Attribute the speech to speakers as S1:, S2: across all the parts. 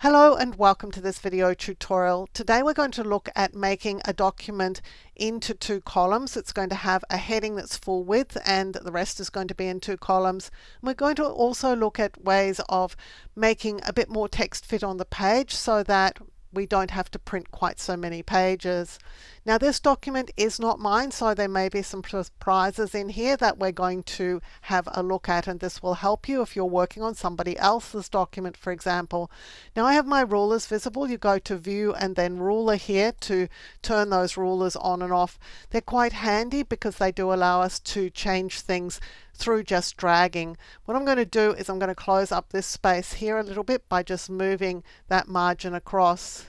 S1: Hello and welcome to this video tutorial. Today we're going to look at making a document into two columns. It's going to have a heading that's full width and the rest is going to be in two columns. We're going to also look at ways of making a bit more text fit on the page so that we don't have to print quite so many pages. Now this document is not mine, so there may be some surprises in here that we're going to have a look at, and this will help you if you're working on somebody else's document, for example. Now I have my rulers visible. You go to View and then Ruler here to turn those rulers on and off. They're quite handy because they do allow us to change things through just dragging. What I'm going to do is I'm going to close up this space here a little bit by just moving that margin across.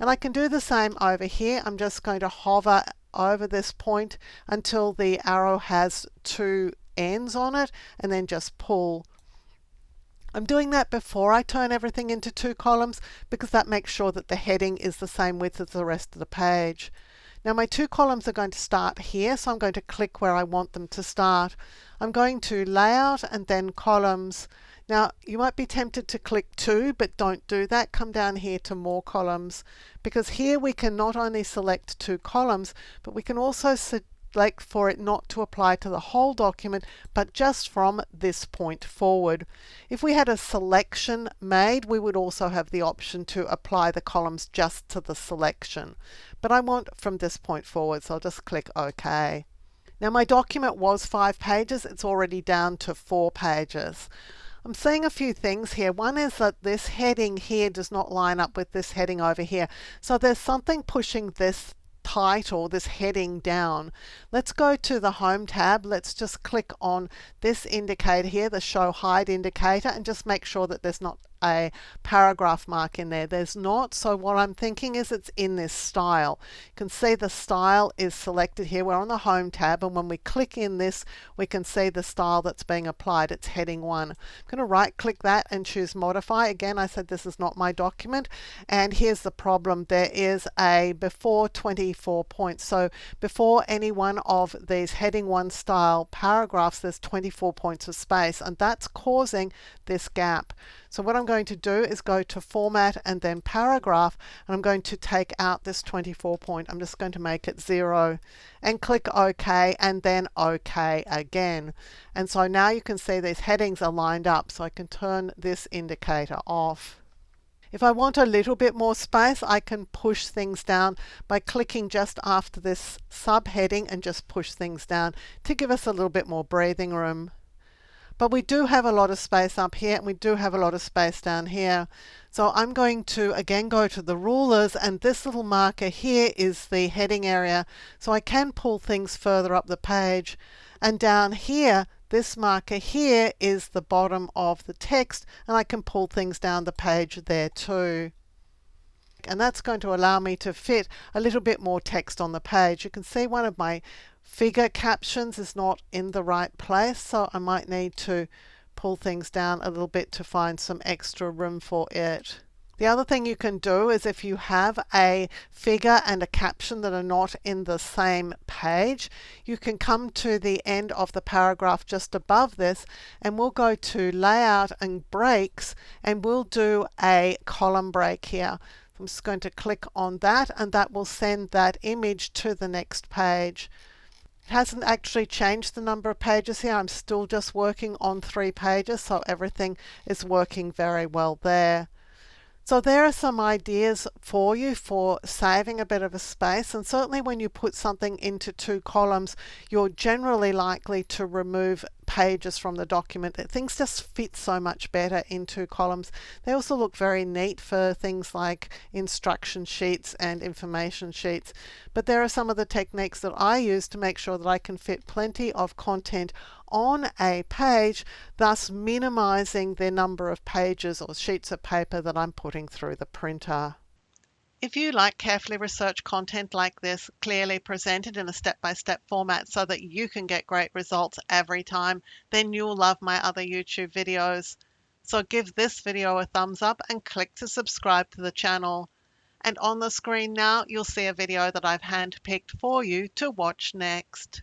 S1: And I can do the same over here. I'm just going to hover over this point until the arrow has two ends on it and then just pull. I'm doing that before I turn everything into two columns because that makes sure that the heading is the same width as the rest of the page. Now my two columns are going to start here, so I'm going to click where I want them to start. I'm going to Layout and then Columns. Now you might be tempted to click two, but don't do that. Come down here to More Columns, because here we can not only select two columns, but we can also select for it not to apply to the whole document, but just from this point forward. If we had a selection made, we would also have the option to apply the columns just to the selection. But I want from this point forward, so I'll just click OK. Now my document was 5 pages. It's already down to 4 pages. I'm seeing a few things here. One is that this heading here does not line up with this heading over here. So there's something pushing this title, this heading down. Let's go to the Home tab. Let's just click on this indicator here, the Show Hide indicator, and just make sure that there's not a paragraph mark in there. There's not, so what I'm thinking is it's in this style. You can see the style is selected here. We're on the Home tab, and when we click in this, we can see the style that's being applied. It's heading 1. I'm going to right click that and choose Modify. Again, I said this is not my document, and here's the problem. There is a before 24 points. So before any one of these heading 1 style paragraphs, there's 24 points of space, and that's causing this gap. So what I'm going to do is go to Format and then Paragraph, and I'm going to take out this 24 point. I'm just going to make it 0 and click OK and then OK again. And so now you can see these headings are lined up, so I can turn this indicator off. If I want a little bit more space, I can push things down by clicking just after this subheading and just push things down to give us a little bit more breathing room. But we do have a lot of space up here and we do have a lot of space down here. So I'm going to again go to the rulers, and this little marker here is the heading area. So I can pull things further up the page. And down here, this marker here is the bottom of the text, and I can pull things down the page there too. And that's going to allow me to fit a little bit more text on the page. You can see one of my figure captions is not in the right place, so I might need to pull things down a little bit to find some extra room for it. The other thing you can do is if you have a figure and a caption that are not in the same page, you can come to the end of the paragraph just above this, and we'll go to Layout and Breaks, and we'll do a column break here. I'm just going to click on that, and that will send that image to the next page. It hasn't actually changed the number of pages here. I'm still just working on 3 pages, so everything is working very well there. So there are some ideas for you for saving a bit of a space, and certainly when you put something into 2 columns, you're generally likely to remove pages from the document. Things just fit so much better in 2 columns. They also look very neat for things like instruction sheets and information sheets. But there are some of the techniques that I use to make sure that I can fit plenty of content on a page, thus minimizing the number of pages or sheets of paper that I'm putting through the printer. If you like carefully researched content like this, clearly presented in a step-by-step format so that you can get great results every time, then you'll love my other YouTube videos. So give this video a thumbs up and click to subscribe to the channel. And on the screen now, you'll see a video that I've handpicked for you to watch next.